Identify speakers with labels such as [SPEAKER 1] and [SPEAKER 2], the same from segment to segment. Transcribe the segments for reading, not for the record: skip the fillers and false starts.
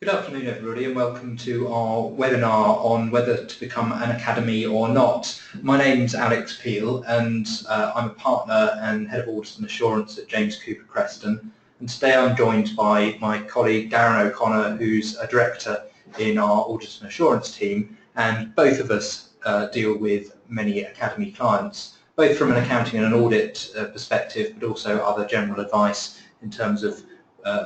[SPEAKER 1] Good afternoon everybody and welcome to our webinar on whether to become an academy or not. My name's Alex Peel and I'm a partner and Head of Audit and Assurance at James Cooper Creston, and today I'm joined by my colleague Darren O'Connor, who's a Director in our Audit and Assurance team, and both of us deal with many academy clients, both from an accounting and an audit perspective, but also other general advice in terms of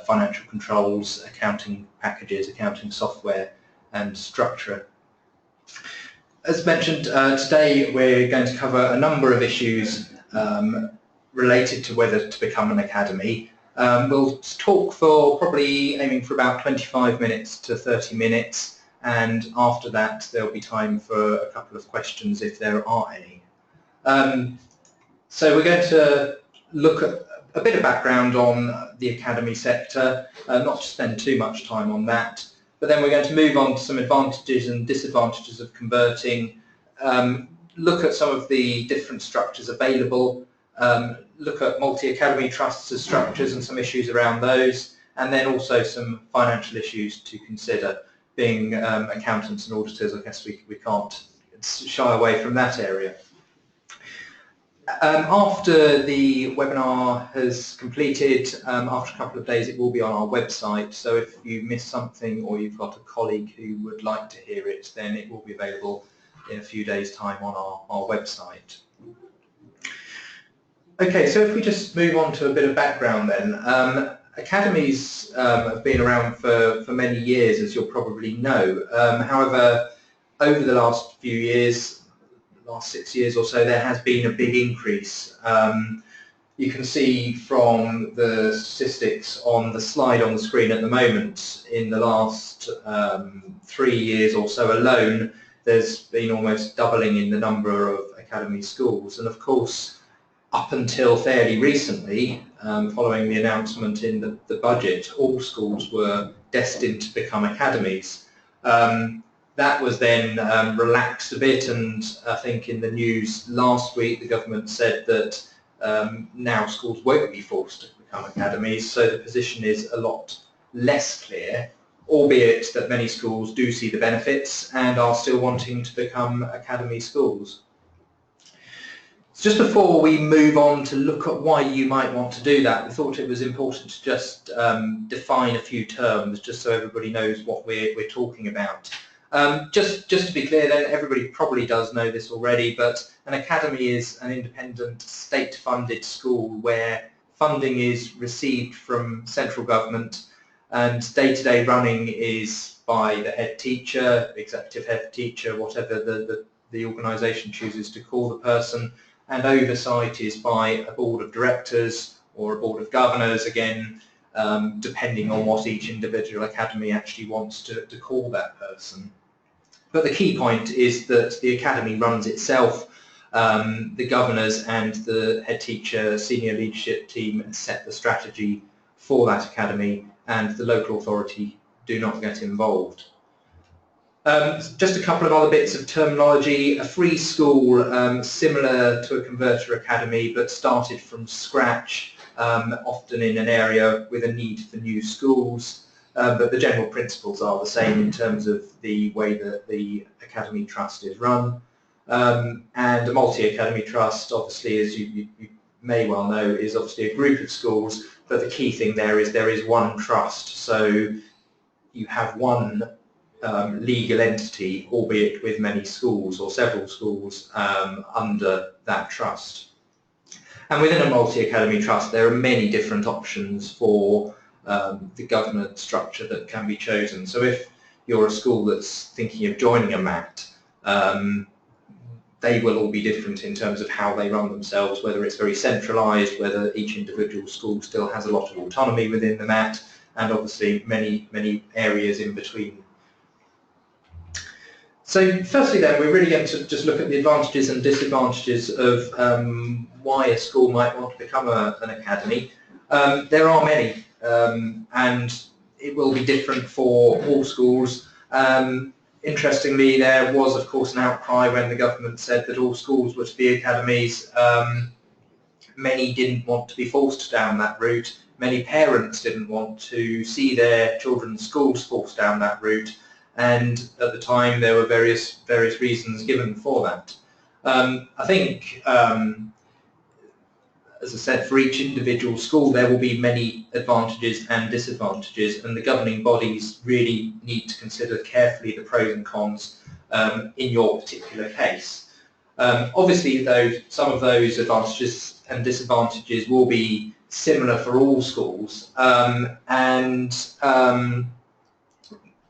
[SPEAKER 1] financial controls, accounting packages, accounting software and structure. As mentioned, today we're going to cover a number of issues related to whether to become an academy. We'll talk for probably aiming for about 25 minutes to 30 minutes, and after that there'll be time for a couple of questions if there are any. So we're going to look at a bit of background on the academy sector, not to spend too much time on that, but then we're going to move on to some advantages and disadvantages of converting, look at some of the different structures available, look at multi-academy trusts as structures and some issues around those, and then also some financial issues to consider. Being accountants and auditors, I guess we can't shy away from that area. After the webinar has completed, after a couple of days it will be on our website, so if you miss something or you've got a colleague who would like to hear it, then it will be available in a few days' time on our website. Okay, so if we just move on to a bit of background then. Academies have been around for many years, as you'll probably know. However, over the last few years, last 6 years or so, there has been a big increase. You can see from the statistics on the slide on the screen at the moment, in the last 3 years or so alone, there's been almost doubling in the number of academy schools. And of course, up until fairly recently, following the announcement in the budget, all schools were destined to become academies. That was then relaxed a bit, and I think in the news last week the government said that now schools won't be forced to become academies, so the position is a lot less clear, albeit that many schools do see the benefits and are still wanting to become academy schools. So just before we move on to look at why you might want to do that, we thought it was important to just define a few terms, just so everybody knows what we're talking about. Just to be clear then, everybody probably does know this already, but an academy is an independent state-funded school where funding is received from central government and day-to-day running is by the head teacher, executive head teacher, whatever the organisation chooses to call the person, and oversight is by a board of directors or a board of governors, again, depending on what each individual academy actually wants to call that person. But the key point is that the academy runs itself. The governors and the head teacher, senior leadership team set the strategy for that academy, and the local authority do not get involved. Just a couple of other bits of terminology. A free school, similar to a converter academy, but started from scratch, often in an area with a need for new schools. But the general principles are the same in terms of the way that the Academy Trust is run. And a multi-academy trust, obviously, as you may well know, is obviously a group of schools, but the key thing there is one trust. So you have one legal entity, albeit with many schools or several schools under that trust. And within a multi-academy trust, there are many different options for the governance structure that can be chosen. So if you're a school that's thinking of joining a MAT, they will all be different in terms of how they run themselves, whether it's very centralised, whether each individual school still has a lot of autonomy within the MAT, and obviously many areas in between. So firstly then, we're really going to just look at the advantages and disadvantages of why a school might want to become an academy. There are many, and it will be different for all schools. Interestingly, there was of course an outcry when the government said that all schools were to be academies. Many didn't want to be forced down that route. many parents didn't want to see their children's schools forced down that route, and at the time there were various reasons given for that. I think, as I said, for each individual school there will be many advantages and disadvantages, and the governing bodies really need to consider carefully the pros and cons in your particular case. Obviously, though, some of those advantages and disadvantages will be similar for all schools, and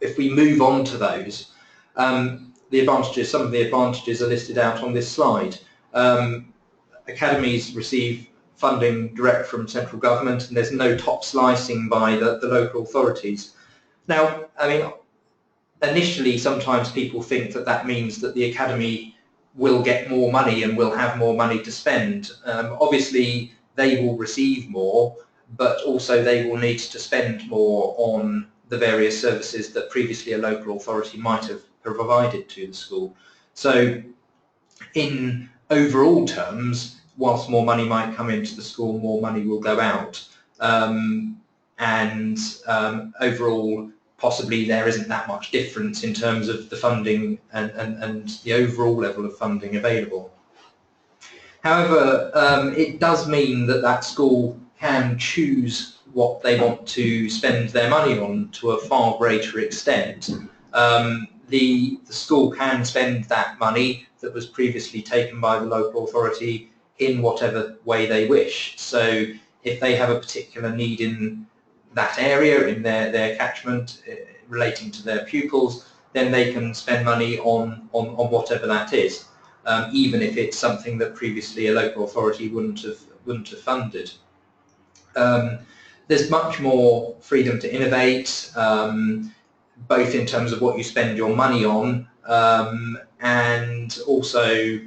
[SPEAKER 1] if we move on to those, the advantages, some of the advantages are listed out on this slide. Academies receive funding direct from central government, and there's no top slicing by the local authorities. Now, I mean, initially sometimes people think that that means that the academy will get more money and will have more money to spend. Obviously they will receive more, but also they will need to spend more on the various services that previously a local authority might have provided to the school. So in overall terms, whilst more money might come into the school, more money will go out, and overall possibly there isn't that much difference in terms of the funding and the overall level of funding available. However, it does mean that that school can choose what they want to spend their money on to a far greater extent. The school can spend that money that was previously taken by the local authority in whatever way they wish. So if they have a particular need in that area, in their catchment, relating to their pupils, then they can spend money on whatever that is, even if it's something that previously a local authority wouldn't have funded. There's much more freedom to innovate, both in terms of what you spend your money on, and also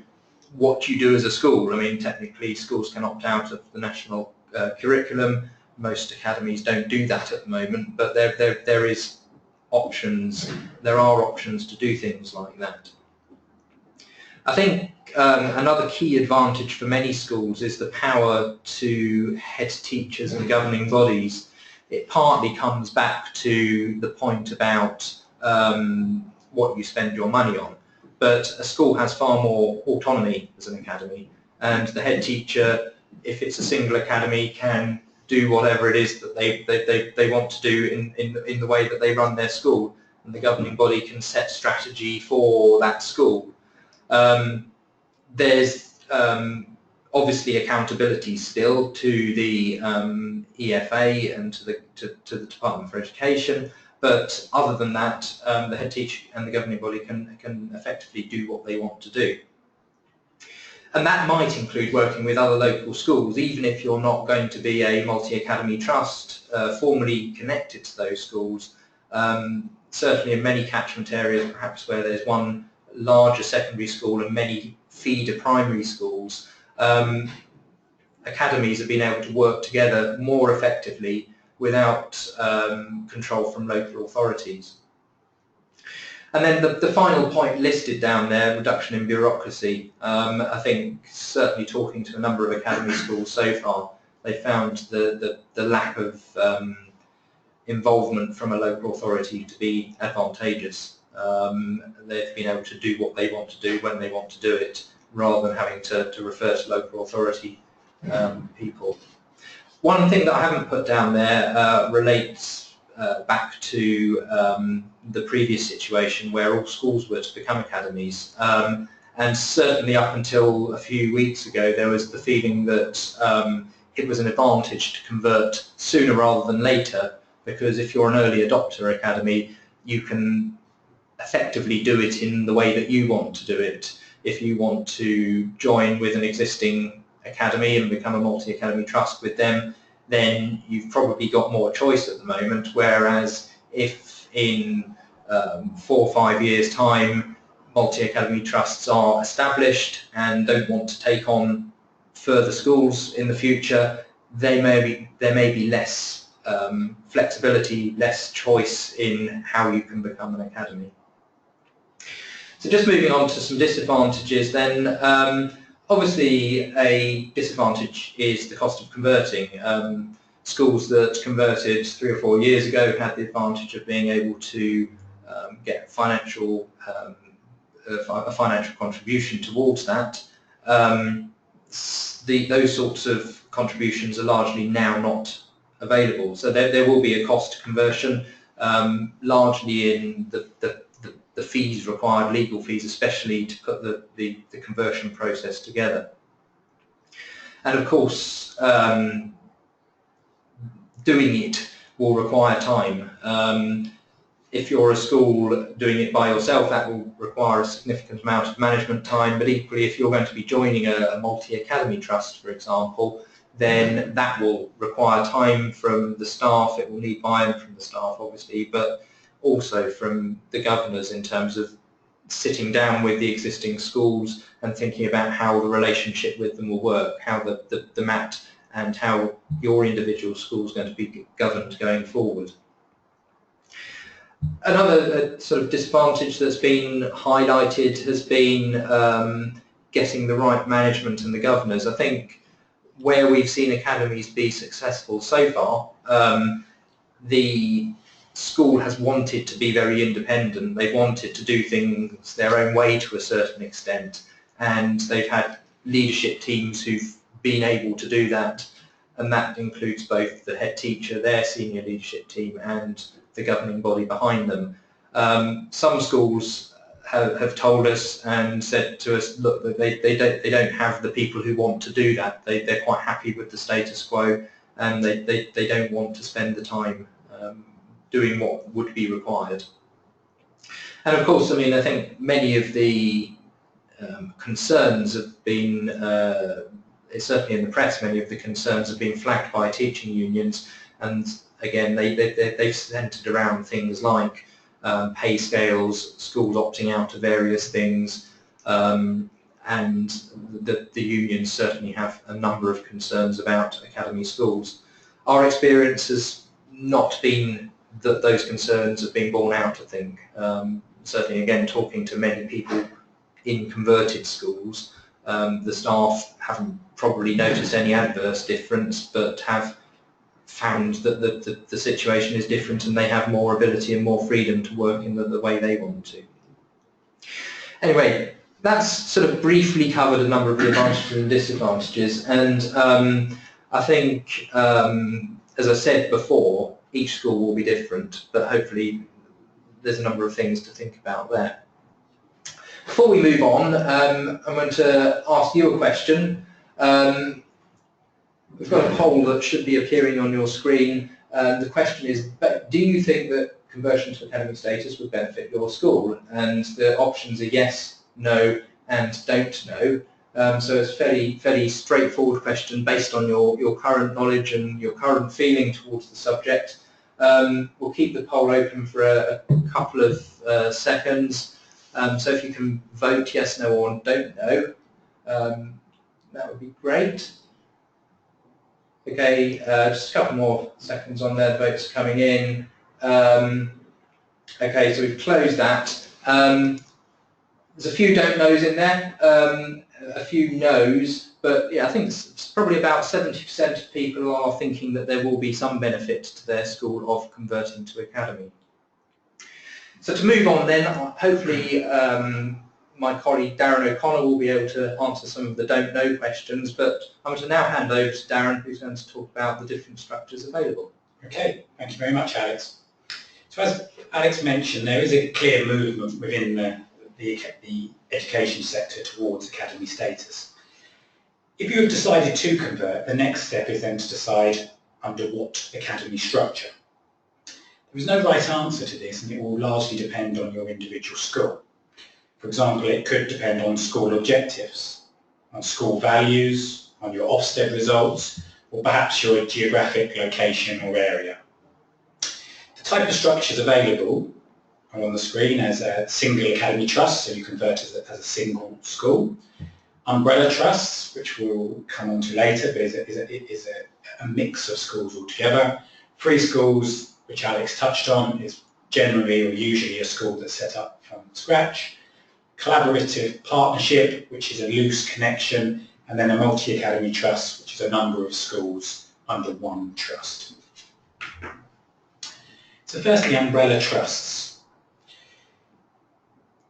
[SPEAKER 1] what you do as a school. I mean, technically schools can opt out of the national curriculum. Most academies don't do that at the moment, but there is options. There are options to do things like that. I think another key advantage for many schools is the power to head teachers and governing bodies. It partly comes back to the point about what you spend your money on, but a school has far more autonomy as an academy, and the head teacher, if it's a single academy, can do whatever it is that they want to do in the way that they run their school, and the governing body can set strategy for that school. There's obviously accountability still to the EFA and to the Department for Education, but other than that, the head teacher and the governing body can effectively do what they want to do. And that might include working with other local schools, even if you're not going to be a multi-academy trust formally connected to those schools. Certainly in many catchment areas, perhaps where there's one larger secondary school and many feeder primary schools, academies have been able to work together more effectively without control from local authorities. And then the final point listed down there, reduction in bureaucracy. I think certainly talking to a number of academy schools so far, they found the lack of involvement from a local authority to be advantageous. They've been able to do what they want to do when they want to do it, rather than having to refer to local authority people. One thing that I haven't put down there relates back to the previous situation where all schools were to become academies. And certainly up until a few weeks ago, there was the feeling that it was an advantage to convert sooner rather than later, because if you're an early adopter academy, you can effectively do it in the way that you want to do it. If you want to join with an existing academy and become a multi-academy trust with them, then you've probably got more choice at the moment, whereas if in 4 or 5 years' time multi-academy trusts are established and don't want to take on further schools in the future, there may be less flexibility, less choice in how you can become an academy. So just moving on to some disadvantages then. Obviously a disadvantage is the cost of converting. schools that converted 3 or 4 years ago had the advantage of being able to get a financial contribution towards that. Those sorts of contributions are largely now not available. So there will be a cost to conversion, largely in the fees required, legal fees especially, to put the conversion process together. And of course, doing it will require time. If you're a school doing it by yourself, that will require a significant amount of management time, but equally if you're going to be joining a multi-academy trust, for example, then that will require time from the staff. It will need buy-in from the staff, obviously, but also from the governors in terms of sitting down with the existing schools and thinking about how the relationship with them will work, how the MAT and how your individual school is going to be governed going forward. Another sort of disadvantage that's been highlighted has been getting the right management and the governors. I think where we've seen academies be successful so far, the school has wanted to be very independent. They've wanted to do things their own way to a certain extent, and they've had leadership teams who've been able to do that, and that includes both the head teacher, their senior leadership team, and the governing body behind them. Some schools have told us and said to us, look, they don't have the people who want to do that. They're quite happy with the status quo, and they don't want to spend the time doing what would be required. And of course, I mean, I think many of the concerns have been, certainly in the press, many of the concerns have been flagged by teaching unions, and again, they've centred around things like pay scales, schools opting out of various things, and the unions certainly have a number of concerns about academy schools. Our experience has not been that those concerns have been borne out, I think. Certainly, again, talking to many people in converted schools, the staff haven't probably noticed any adverse difference, but have found that the situation is different and they have more ability and more freedom to work in the way they want to. Anyway, that's sort of briefly covered a number of the advantages and disadvantages, and I think, as I said before, each school will be different, but hopefully there's a number of things to think about there. Before we move on, I'm going to ask you a question. We've got a poll that should be appearing on your screen. The question is, do you think that conversion to academic status would benefit your school? And the options are yes, no, and don't know. So it's a fairly straightforward question based on your current knowledge and your current feeling towards the subject. We'll keep the poll open for a couple of seconds. So if you can vote yes, no, or don't know, that would be great. Okay, just a couple more seconds on there, the votes coming in. Okay, so we've closed that. There's a few don't knows in there, a few no's, but yeah, I think it's probably about 70% of people are thinking that there will be some benefit to their school of converting to academy. So to move on then, hopefully my colleague Darren O'Connor will be able to answer some of the don't know questions, but I'm going to now hand over to Darren, who's going to talk about the different structures available.
[SPEAKER 2] Okay, thank you very much, Alex. So as Alex mentioned, there is a clear movement within the education sector towards academy status. If you have decided to convert, the next step is then to decide under what academy structure. There is no right answer to this, and it will largely depend on your individual school. For example, it could depend on school objectives, on school values, on your Ofsted results, or perhaps your geographic location or area. The type of structures available are on the screen as a single academy trust, so you convert as a single school. Umbrella trusts, which we'll come on to later, but is a mix of schools altogether. Free schools, which Alex touched on, is generally or usually a school that's set up from scratch. Collaborative partnership, which is a loose connection, and then a multi-academy trust, which is a number of schools under one trust. So firstly, umbrella trusts.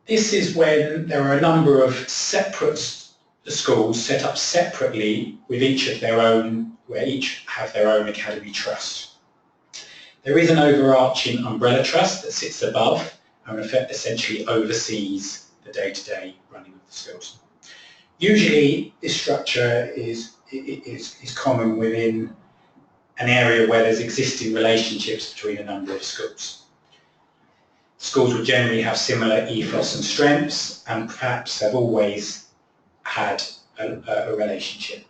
[SPEAKER 2] This is when there are a number of separate schools set up separately with each of their own, where each have their own academy trust. There is an overarching umbrella trust that sits above and essentially oversees the day-to-day running of the schools. Usually this structure is common within an area where there's existing relationships between a number of schools. Schools would generally have similar ethos and strengths and perhaps have always had a relationship.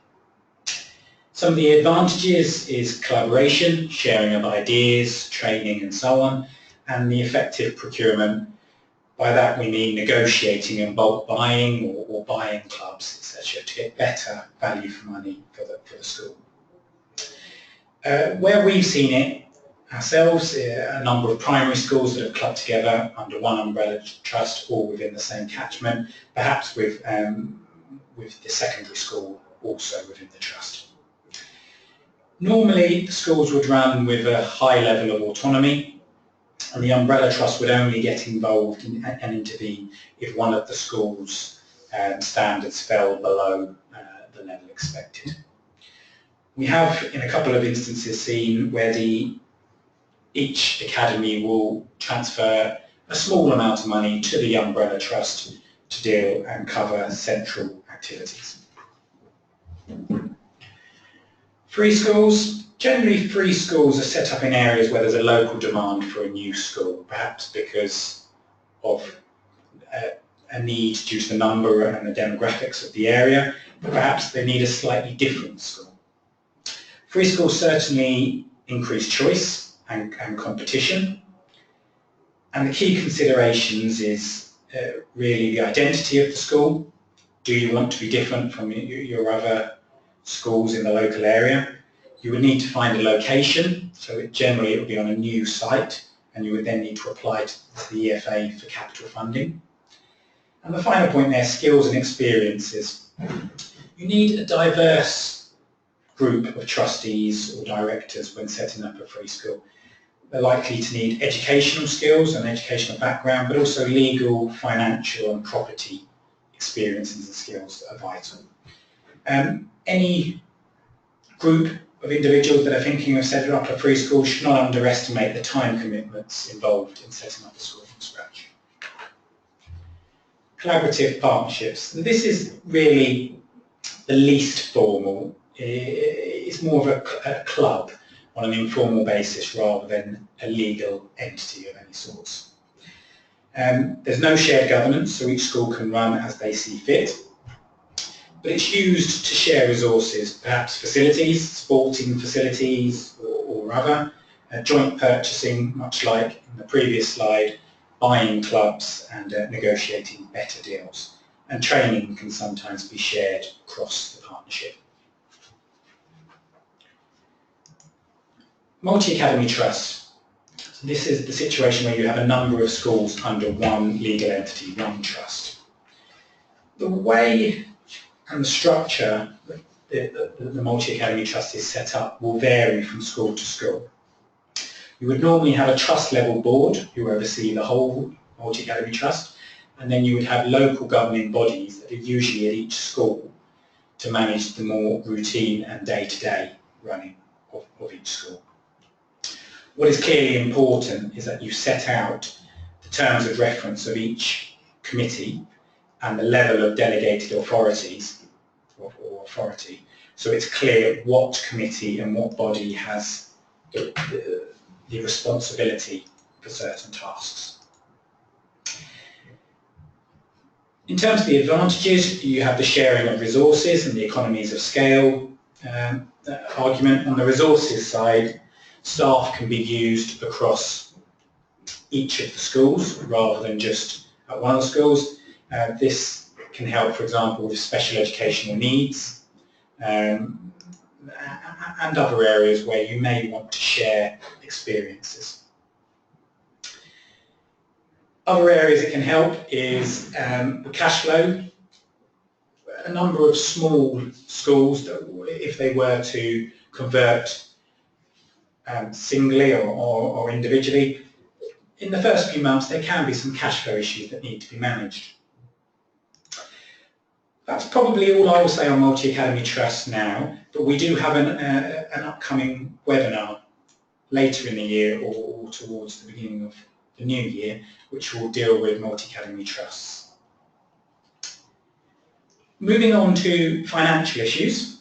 [SPEAKER 2] Some of the advantages is collaboration, sharing of ideas, training and so on, and the effective procurement. By that we mean negotiating and bulk buying or buying clubs, etc., to get better value for money for the school. Where we've seen it ourselves, a number of primary schools that have clubbed together under one umbrella trust or within the same catchment, perhaps with the secondary school also within the trust. Normally, the schools would run with a high level of autonomy, and the umbrella trust would only get involved and intervene if one of the school's standards fell below the level expected. We have, in a couple of instances, seen where each academy will transfer a small amount of money to the umbrella trust to deal and cover central activities. Free schools. Generally, free schools are set up in areas where there's a local demand for a new school, perhaps because of a need due to the number and the demographics of the area, but perhaps they need a slightly different school. Free schools certainly increase choice and competition, and the key considerations is really the identity of the school. Do you want to be different from your other schools in the local area? You would need to find a location, so generally it would be on a new site, and you would then need to apply to the EFA for capital funding. And the final point there, skills and experiences. You need a diverse group of trustees or directors when setting up a free school. They're likely to need educational skills and educational background, but also legal, financial and property experiences and skills that are vital. Any group of individuals that are thinking of setting up a free school should not underestimate the time commitments involved in setting up a school from scratch. Collaborative partnerships. This is really the least formal. It's more of a club on an informal basis rather than a legal entity of any sorts. There's no shared governance, so each school can run as they see fit. But it's used to share resources, perhaps facilities, sporting facilities or other, joint purchasing, much like in the previous slide, buying clubs and negotiating better deals. And training can sometimes be shared across the partnership. Multi-academy trust. So this is the situation where you have a number of schools under one legal entity, one trust. The way and the structure that the multi-academy trust is set up will vary from school to school. You would normally have a trust level board who oversee the whole multi-academy trust, and then you would have local governing bodies that are usually at each school to manage the more routine and day-to-day running of each school. What is clearly important is that you set out the terms of reference of each committee and the level of delegated authorities or authority, so it's clear what committee and what body has the responsibility for certain tasks. In terms of the advantages, you have the sharing of resources and the economies of scale argument. On the resources side, staff can be used across each of the schools rather than just at one of the schools. This can help, for example, with special educational needs and other areas where you may want to share experiences. Other areas it can help is the cash flow. A number of small schools, that, if they were to convert singly or individually, in the first few months there can be some cash flow issues that need to be managed. That's probably all I will say on Multi-Academy Trust now, but we do have an upcoming webinar later in the year or towards the beginning of the new year, which will deal with Multi-Academy Trusts. Moving on to financial issues.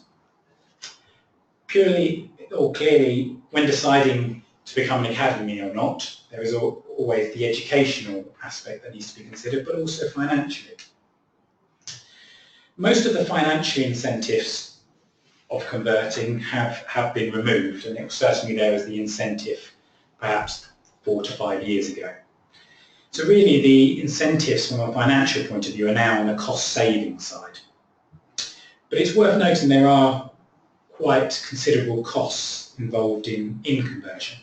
[SPEAKER 2] Purely or clearly, when deciding to become an academy or not, there is always the educational aspect that needs to be considered, but also financially. Most of the financial incentives of converting have been removed, and it was certainly there as the incentive perhaps 4 to 5 years ago. So really the incentives from a financial point of view are now on the cost saving side. But it's worth noting there are quite considerable costs involved in conversion.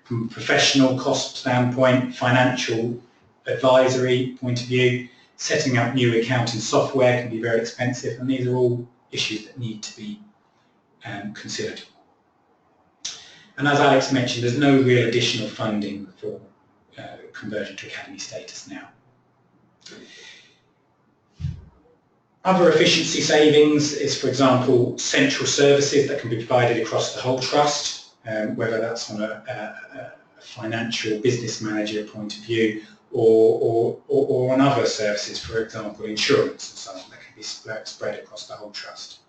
[SPEAKER 2] From a professional cost standpoint, financial advisory point of view, setting up new accounting software can be very expensive, and these are all issues that need to be considered. And as Alex mentioned, there's no real additional funding for conversion to academy status now. Other efficiency savings is, for example, central services that can be provided across the whole trust, whether that's on a financial business manager point of view or on other services, for example, insurance and so on, that can be spread across the whole trust.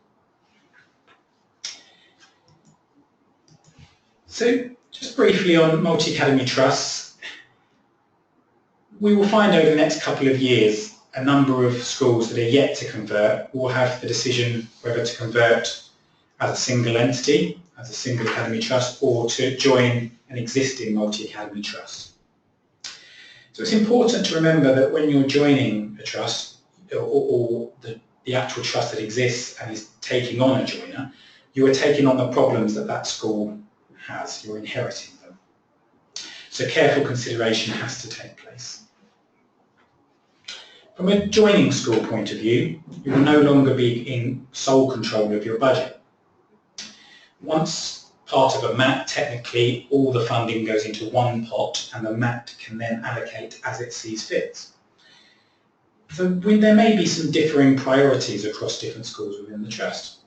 [SPEAKER 2] So just briefly on multi-academy trusts, we will find over the next couple of years a number of schools that are yet to convert will have the decision whether to convert as a single entity, as a single academy trust, or to join an existing multi-academy trust. So it's important to remember that when you're joining a trust, or the actual trust that exists and is taking on a joiner, you are taking on the problems that that school has, you're inheriting them. So careful consideration has to take place. From a joining school point of view, you will no longer be in sole control of your budget. Once part of a MAT, technically all the funding goes into one pot and the MAT can then allocate as it sees fit. So there may be some differing priorities across different schools within the trust.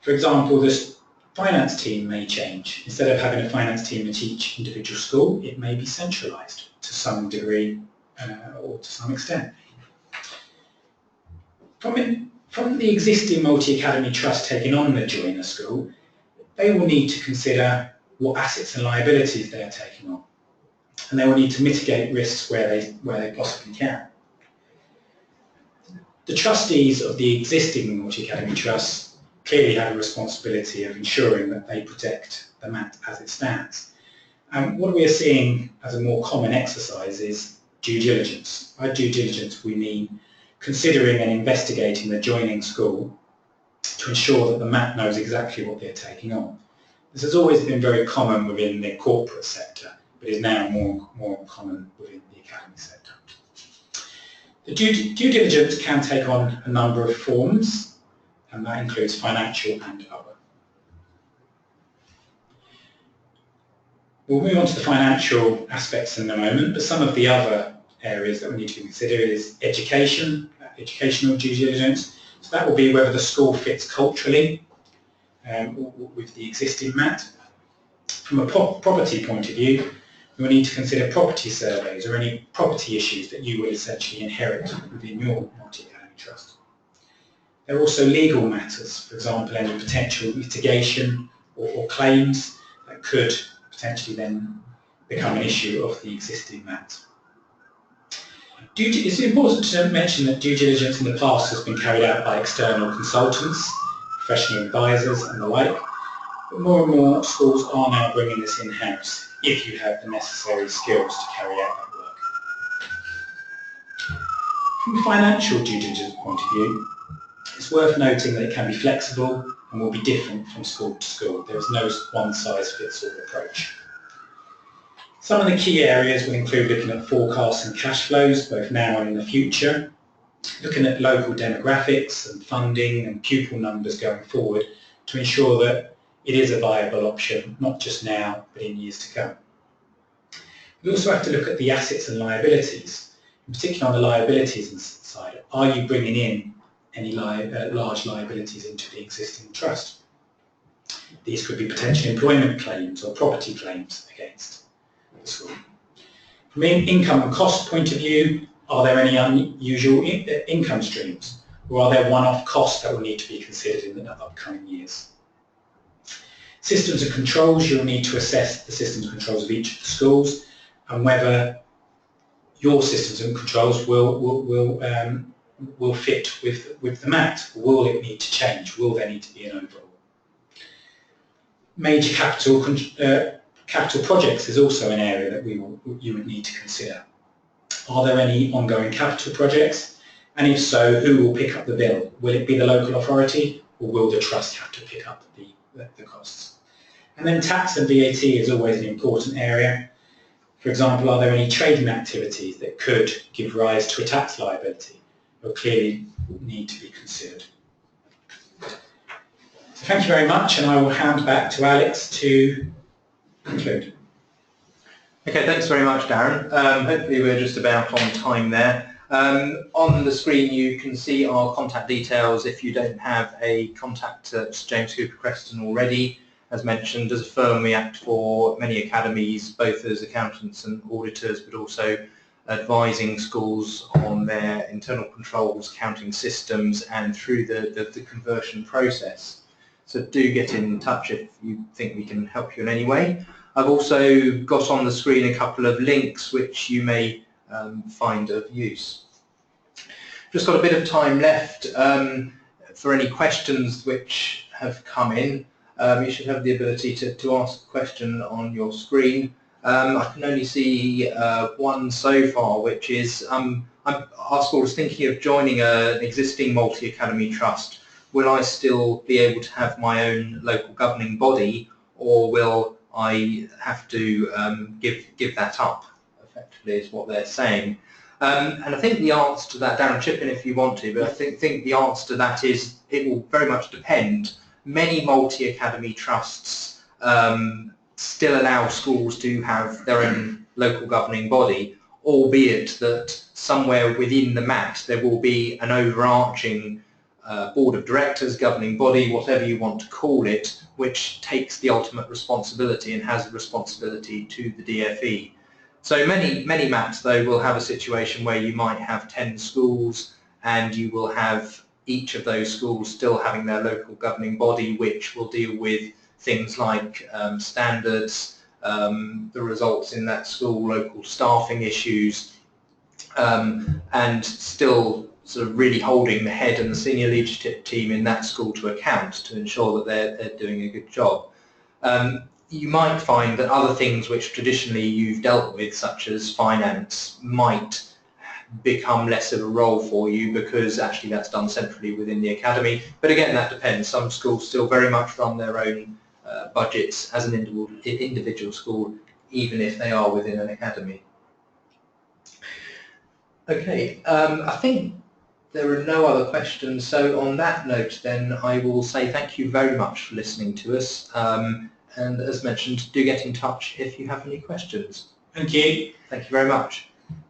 [SPEAKER 2] For example, the finance team may change. Instead of having a finance team at each individual school, it may be centralised to some degree or to some extent. From the existing multi-academy trust taking on the joiner school, they will need to consider what assets and liabilities they're taking on, and they will need to mitigate risks where they possibly can. The trustees of the existing multi-academy trusts clearly have a responsibility of ensuring that they protect the MAT as it stands. And what we are seeing as a more common exercise is due diligence. By due diligence we mean considering and investigating the joining school to ensure that the MAT knows exactly what they're taking on. This has always been very common within the corporate sector, but is now more common within the academy sector. The due diligence can take on a number of forms, and that includes financial and other. We'll move on to the financial aspects in a moment, but some of the other areas that we need to consider is educational due diligence. So that will be whether the school fits culturally with the existing MAT. From a property point of view, you will need to consider property surveys or any property issues that you will essentially inherit within your multi-academy trust. There are also legal matters, for example, any potential litigation or claims that could potentially then become an issue of the existing MAT. It's important to mention that due diligence in the past has been carried out by external consultants, professional advisors and the like, but more and more schools are now bringing this in-house if you have the necessary skills to carry out that work. From a financial due diligence point of view, it's worth noting that it can be flexible and will be different from school to school. There is no one-size-fits-all approach. Some of the key areas will include looking at forecasts and cash flows, both now and in the future, looking at local demographics and funding and pupil numbers going forward to ensure that it is a viable option, not just now, but in years to come. We also have to look at the assets and liabilities, in particular on the liabilities side. Are you bringing in any large liabilities into the existing trust? These could be potential employment claims or property claims against the school. From an income and cost point of view, are there any unusual income streams, or are there one-off costs that will need to be considered in the upcoming years? Systems and controls, you'll need to assess the systems and controls of each of the schools and whether your systems and controls will fit with the MAT. Will it need to change? Will there need to be an overhaul? Major capital projects is also an area that you would need to consider. Are there any ongoing capital projects? And if so, who will pick up the bill? Will it be the local authority, or will the trust have to pick up the costs? And then tax and VAT is always an important area. For example, are there any trading activities that could give rise to a tax liability or clearly need to be considered? So thank you very much, and I will hand back to Alex to conclude.
[SPEAKER 1] Okay, thanks very much, Darren. Hopefully we're just about on time there. On the screen you can see our contact details if you don't have a contact at James Cooper Creston already. As mentioned, as a firm we act for many academies, both as accountants and auditors, but also advising schools on their internal controls, accounting systems, and through the conversion process. So do get in touch if you think we can help you in any way. I've also got on the screen a couple of links which you may find of use. Just got a bit of time left for any questions which have come in. You should have the ability to ask a question on your screen. I can only see one so far, which is our school is thinking of joining an existing multi-academy trust. Will I still be able to have my own local governing body, or will I have to give that up, effectively, is what they're saying. And I think the answer to that, Darren, chip in if you want to, but I think the answer to that is it will very much depend. Many multi-academy trusts still allow schools to have their own local governing body, albeit that somewhere within the MAT there will be an overarching board of directors, governing body, whatever you want to call it, which takes the ultimate responsibility and has a responsibility to the DFE. So many MATs, though, will have a situation where you might have 10 schools and you will have each of those schools still having their local governing body, which will deal with things like standards, the results in that school, local staffing issues, and still sort of really holding the head and the senior leadership team in that school to account to ensure that they're doing a good job. You might find that other things which traditionally you've dealt with, such as finance, might become less of a role for you because actually that's done centrally within the academy. But again, that depends. Some schools still very much run their own budgets as an individual school, even if they are within an academy. Okay, I think there are no other questions. So on that note, then I will say thank you very much for listening to us. And as mentioned, do get in touch if you have any questions.
[SPEAKER 2] Thank you.
[SPEAKER 1] Thank you very much.